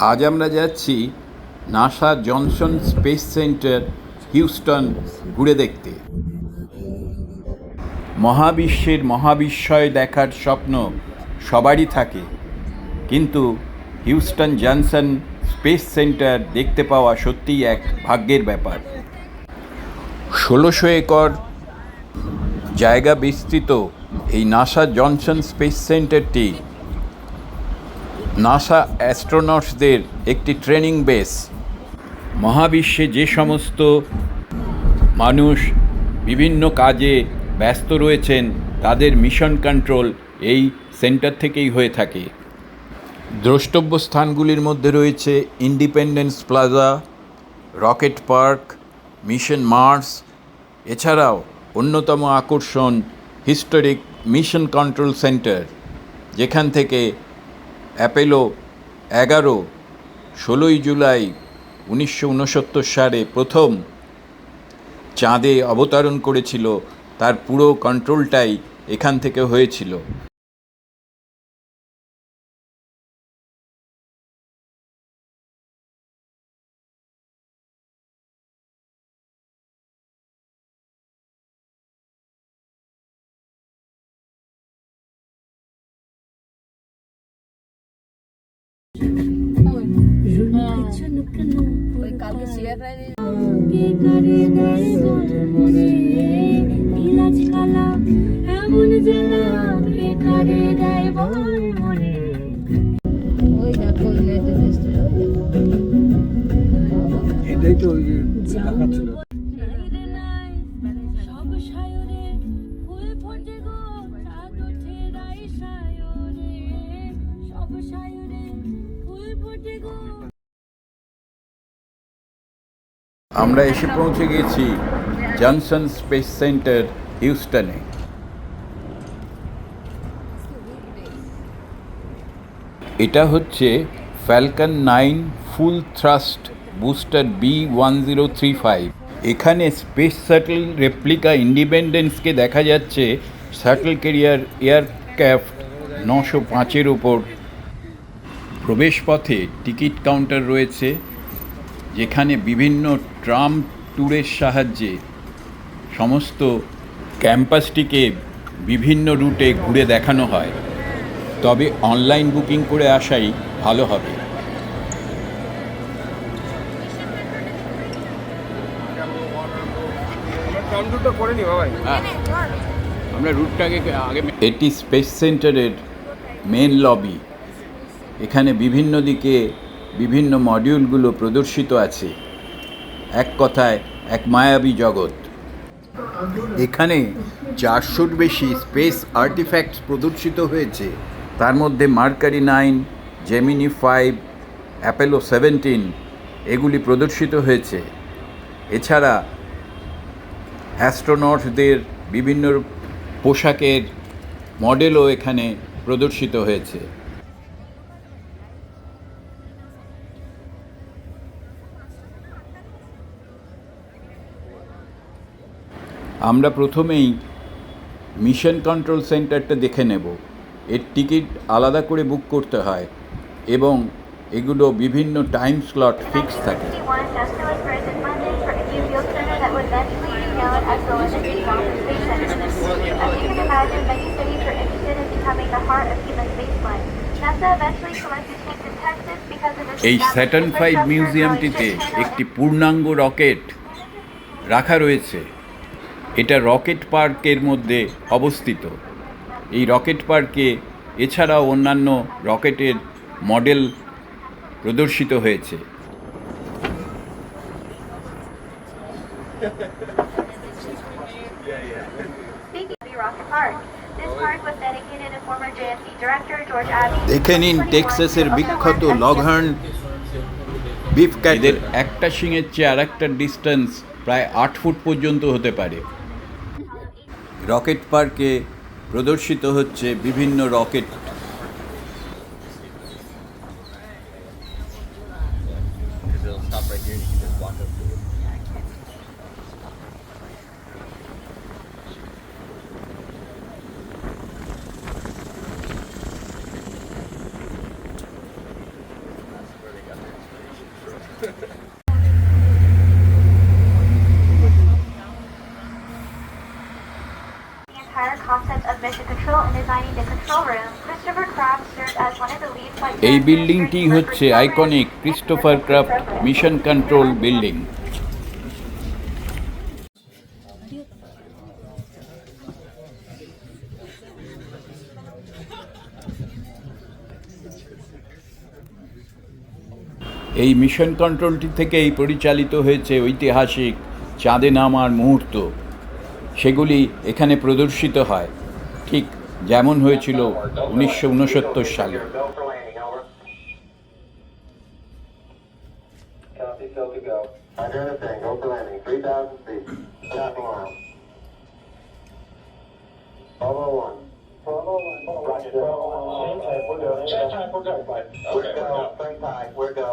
আজ আমরা যাচ্ছি NASA Johnson space centre Houston ঘুরে দেখতে। মহাবিশ্বের মহাবিস্ময় দেখার স্বপ্ন সবারই থাকে, কিন্তু হিউস্টন জনসন স্পেস সেন্টার দেখতে পাওয়া সত্যিই এক ভাগ্যের ব্যাপার। ১৬০০ একর জায়গা বিস্তৃত এই নাসা জনসন স্পেস সেন্টারটি নাসা অ্যাস্ট্রোনটসদের একটি ট্রেনিং বেস। মহাবিশ্বে যে সমস্ত মানুষ বিভিন্ন কাজে ব্যস্ত রয়েছেন তাদের মিশন কন্ট্রোল এই সেন্টার থেকেই হয়ে থাকে। দ্রষ্টব্য স্থানগুলির মধ্যে রয়েছে independence plaza, rocket park, mission Mars. এছাড়াও অন্যতম আকর্ষণ হিস্টোরিক মিশন কন্ট্রোল সেন্টার, যেখান থেকে অ্যাপোলো 11 16ই জুলাই 1969 সালে প্রথম চাঁদে অবতরণ করেছিল, তার পুরো কন্ট্রোলটাই এখান থেকে হয়েছিল। এটাই তো ওই দেখাচ্ছিল। আমরা এসে পৌঁছে গেছি জনসন স্পেস সেন্টার হিউস্টনে। এটা হচ্ছে ফ্যালকন 9 ফুল থ্রাস্ট বুস্টার B1035। এখানে স্পেস শাটল রেপ্লিকা ইন্ডিপেন্ডেন্সকে দেখা যাচ্ছে শাটল ক্যারিয়ার এয়ারক্রাফট 905-এর ওপর। প্রবেশপথে টিকিট কাউন্টার রয়েছে, যেখানে বিভিন্ন ট্রাম ট্যুরের সাহায্যে সমস্ত ক্যাম্পাসটিকে বিভিন্ন রুটে ঘুরে দেখানো হয়। তবে অনলাইন বুকিং করে আসাই ভালো হবে। আমরা রুটটাকে আগে। এটি স্পেস সেন্টারের মেন লবি। এখানে বিভিন্ন দিকে বিভিন্ন মডিউলগুলো প্রদর্শিত আছে। এক কথায় এক মায়াবী জগৎ। এখানে 400-র বেশি স্পেস আর্টিফ্যাক্টস প্রদর্শিত হয়েছে। তার মধ্যে মার্কারি 9, জেমিনি 5, অ্যাপোলো 17 এগুলি প্রদর্শিত হয়েছে। এছাড়া অ্যাস্ট্রোনটসদের বিভিন্ন পোশাকের মডেলও এখানে প্রদর্শিত হয়েছে। আমরা প্রথমেই মিশন কন্ট্রোল সেন্টারটা দেখে নেব। এর টিকিট আলাদা করে বুক করতে হয় এবং এগুলো বিভিন্ন টাইম স্লট ফিক্স থাকে। এই স্যাটার্ন 5 মিউজিয়ামটিতে একটি পূর্ণাঙ্গ রকেট রাখা রয়েছে। এটা রকেট পার্কের মধ্যে অবস্থিত। এই রকেট পার্কে এছাড়াও অন্যান্য রকেটের মডেল প্রদর্শিত হয়েছে। দেখে নিন টেক্সাসের বিখ্যাত লগহার্ন বিফ ক্যাটেল। একটা শিংয়ের চেয়ে আর একটা ডিস্টেন্স প্রায় 8 ফুট পর্যন্ত হতে পারে। রকেট পার্কে প্রদর্শিত হচ্ছে বিভিন্ন rocket. The entire concept of mission control and designing the control room, Christopher Kraft served as one of the lead flight এই test বিল্ডিংটি ministers হচ্ছে for iconic programs Christopher and craft programs. Mission control building. এই mission কন্ট্রোলটি থেকেই পরিচালিত হয়েছে ঐতিহাসিক চাঁদে নামার মুহূর্ত। সেগুলি এখানে প্রদর্শিত হয়, ঠিক যেমন হয়েছিল 1969 সালে। Copy, still to go. I heard a thing, go for landing, 3,000 feet. Stopping around. 1201. 1201. Roger, 1201. Same type, we're go. Same type, we're go. We're go, same type, we're go.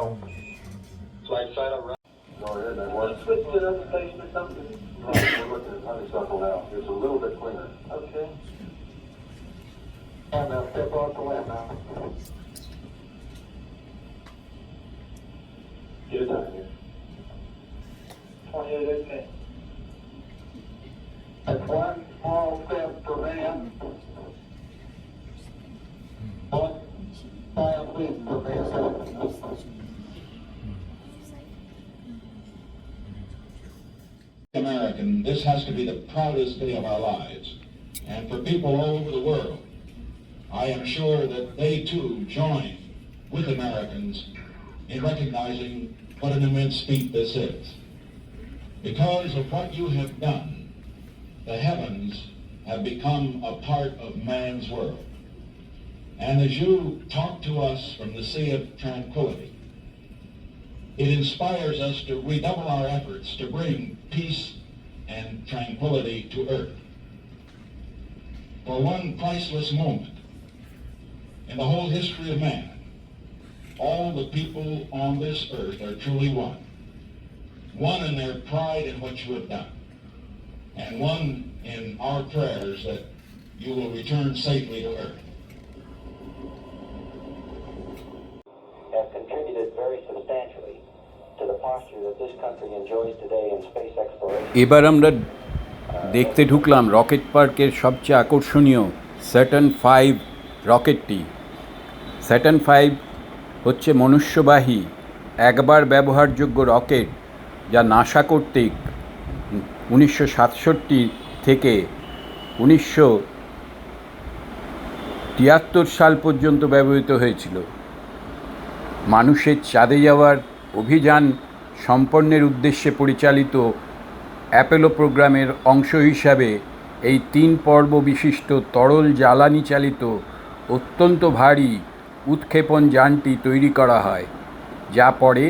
Flight side of right. Go ahead, then. Let's switch to another station or something. No, we're looking at honeysuckle now. It's a little bit cleaner. Okay. And now step off the land now. Get it done here. 28, okay. That's one small step for man. One giant leap for mankind. American, this has to be the proudest day of our lives. And for people all over the world, I am sure that they too join with Americans in recognizing what an immense feat this is. Because of what you have done, the heavens have become a part of man's world. And as you talk to us from the Sea of Tranquility, it inspires us to redouble our efforts to bring peace and tranquility to earth. For one priceless moment in the whole history of man, all the people on this earth are truly one. One in their pride in what you have done, and one in our prayers that you will return safely to earth. Have contributed very substantially to the posture that this country enjoys today in space exploration. এবার আমরা দেখতে ঢুকলাম rocket পার্কের সবচেয়ে আকর্ষণীয় Saturn 5 রকেটটি। Saturn 5 হচ্ছে মনুষ্যবাহী একবার ব্যবহারযোগ্য রকেট, যা নাসা কর্তৃক 1967 থেকে 1973 সাল পর্যন্ত ব্যবহৃত হয়েছিল। মানুষের চাঁদে যাওয়ার অভিযান সম্পন্নের উদ্দেশ্যে পরিচালিত অ্যাপোলো প্রোগ্রামের অংশ হিসাবে এই 3 পর্ব বিশিষ্ট তরল জ্বালানি চালিত অত্যন্ত ভারী উৎক্ষেপণ যানটি তৈরি করা হয়, যা পরে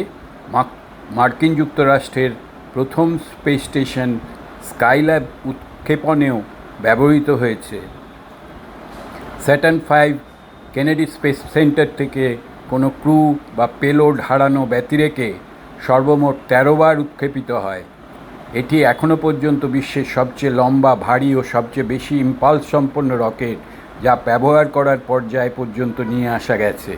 মার্কিন যুক্তরাষ্ট্রের প্রথম স্পেস স্টেশন স্কাইল্যাব উৎক্ষেপণেও ব্যবহৃত হয়েছে। স্যাটার্ন 5 কেনেডি স্পেস সেন্টার থেকে কোনো ক্রু বা পেলোড হারানো ব্যতিরেকে সর্বমোট 13 বার উৎক্ষেপিত হয়। এটি এখনও পর্যন্ত বিশ্বের সবচেয়ে লম্বা, ভারী ও সবচেয়ে বেশি ইম্পালস সম্পন্ন রকেট, যা ব্যবহার করার পর্যায় পর্যন্ত নিয়ে আসা গেছে।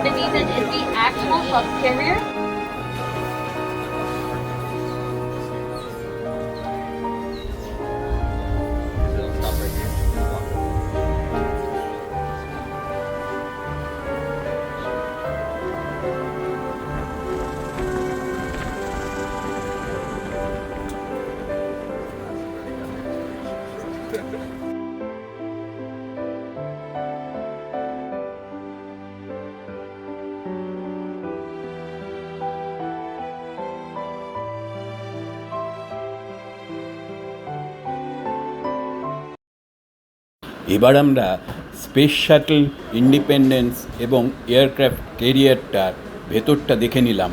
The Nissan is the actual subcarrier. এবার আমরা স্পেস শাটল ইন্ডিপেন্ডেন্স এবং এয়ারক্রাফট ক্যারিয়ারটার ভেতরটা দেখে নিলাম।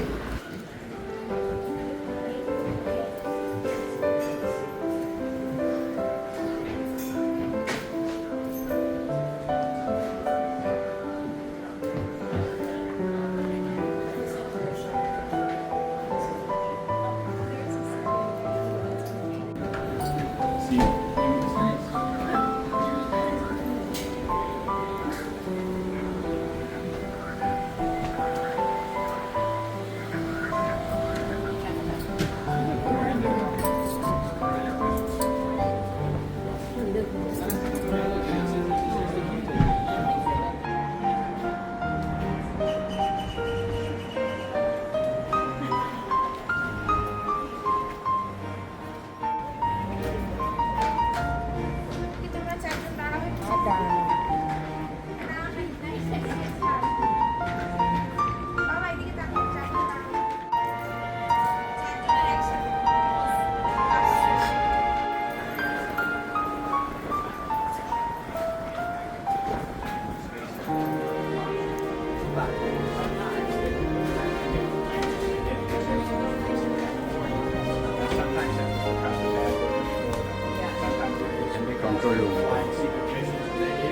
control room.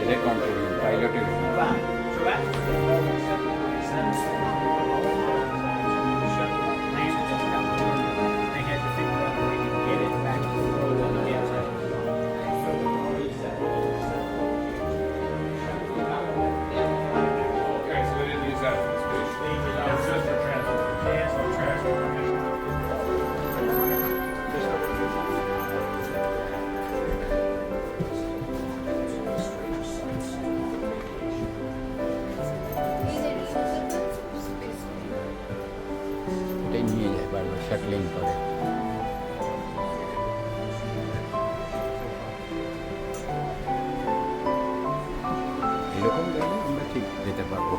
They control room, piloted room. এটাই নিয়ে যায় বারবার শাটলিং করে। এরকম গেলে আমরা ঠিক যেতে পারবো।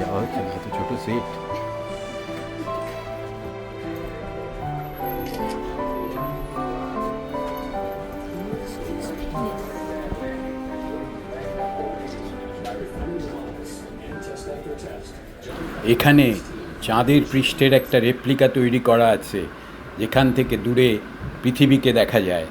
যাওয়া হচ্ছে না, এত ছোট সিট। এখানে চাঁদের পৃষ্ঠের একটা রেপ্লিকা তৈরি করা আছে, যেখান থেকে দূরে পৃথিবীকে দেখা যায়।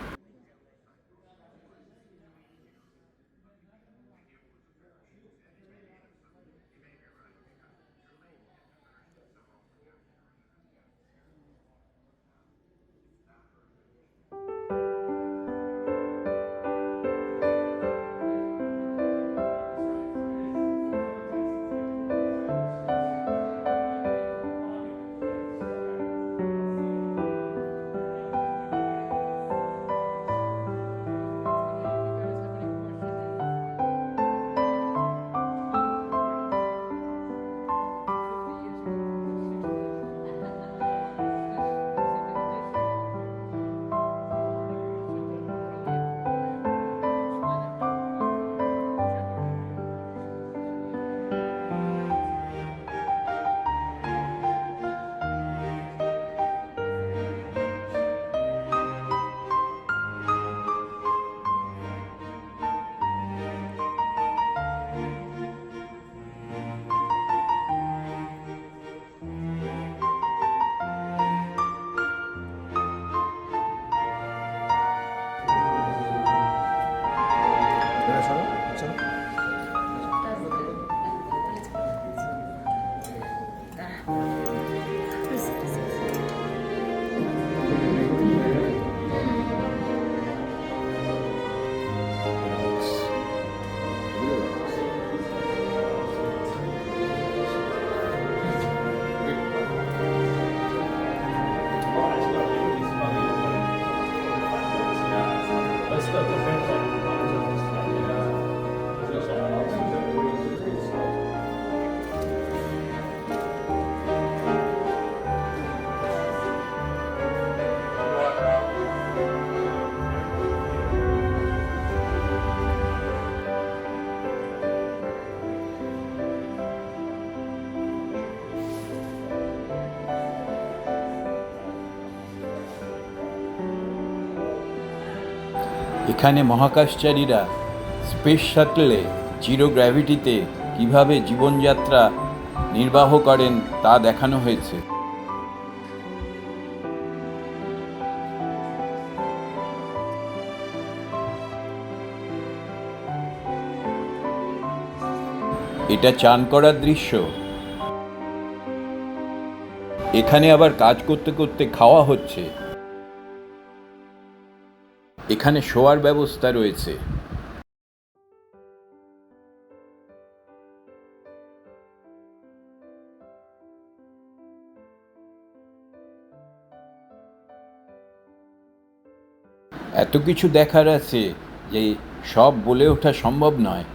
এখানে মহাকাশচারীরা স্পেস শাটলে জিরো গ্র্যাভিটিতে কিভাবে জীবনযাত্রা নির্বাহ করেন তা দেখানো হয়েছে। এটা চান করার দৃশ্য। এখানে আবার কাজ করতে করতে খাওয়া হচ্ছে। এখানে শোয়ার ব্যবস্থা রয়েছে। এত কিছু দেখার আছে যে সব বলে ওঠা সম্ভব নয়।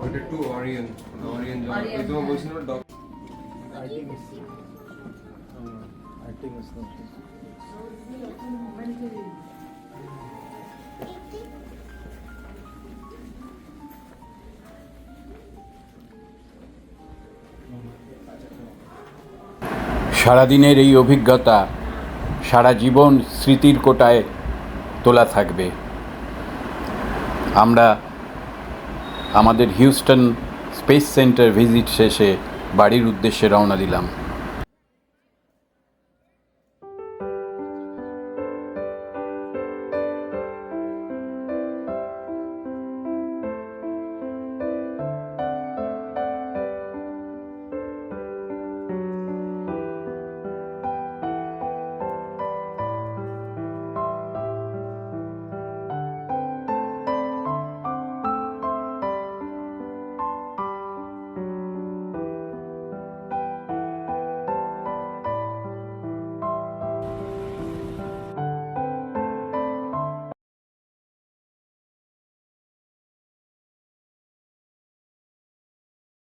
ওটা টু অরিয়ন ওই তোমার বলছিল ডগ সারাদিনের এই অভিজ্ঞতা সারা জীবন স্মৃতির কোটায় তোলা থাকবে। আমরা আমাদের হিউস্টন স্পেস সেন্টার ভিজিট শেষে বাড়ির উদ্দেশ্যে রওনা দিলাম।